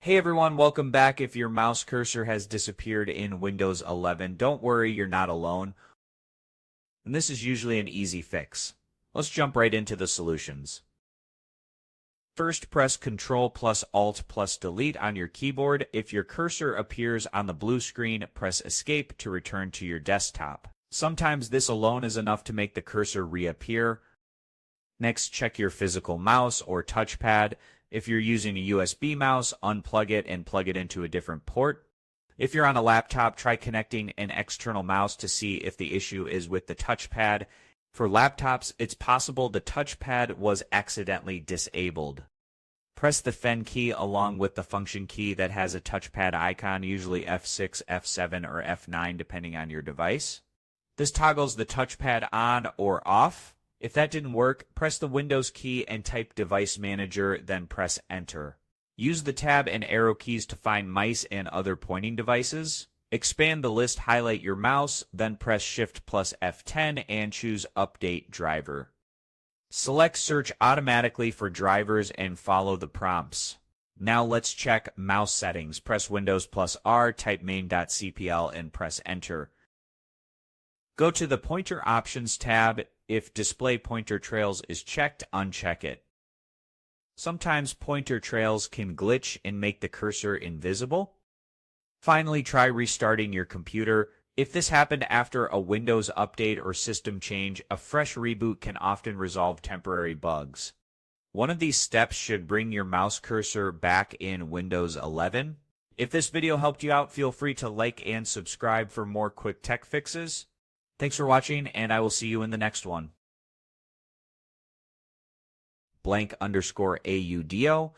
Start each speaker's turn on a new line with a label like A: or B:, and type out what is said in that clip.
A: Hey everyone, welcome back. If your mouse cursor has disappeared in Windows 11, don't worry, you're not alone. And this is usually an easy fix. Let's jump right into the solutions. First, press Ctrl+Alt+Delete on your keyboard. If your cursor appears on the blue screen, press Escape to return to your desktop. Sometimes this alone is enough to make the cursor reappear. Next, check your physical mouse or touchpad. If you're using a USB mouse, unplug it and plug it into a different port. If you're on a laptop, try connecting an external mouse to see if the issue is with the touchpad. For laptops, it's possible the touchpad was accidentally disabled. Press the Fen key along with the function key that has a touchpad icon, usually F6, F7, or F9 depending on your device. This toggles the touchpad on or off. If that didn't work, press the Windows key and type Device Manager, then press Enter. Use the tab and arrow keys to find mice and other pointing devices. Expand the list, highlight your mouse, then press Shift plus F10 and choose Update Driver. Select Search automatically for drivers and follow the prompts. Now let's check mouse settings. Press Windows plus R, type main.cpl and press Enter. Go to the Pointer Options tab. If Display Pointer Trails is checked, uncheck it. Sometimes pointer trails can glitch and make the cursor invisible. Finally, try restarting your computer. If this happened after a Windows update or system change, a fresh reboot can often resolve temporary bugs. One of these steps should bring your mouse cursor back in Windows 11. If this video helped you out, feel free to like and subscribe for more quick tech fixes. Thanks for watching, and I will see you in the next one. _AUDO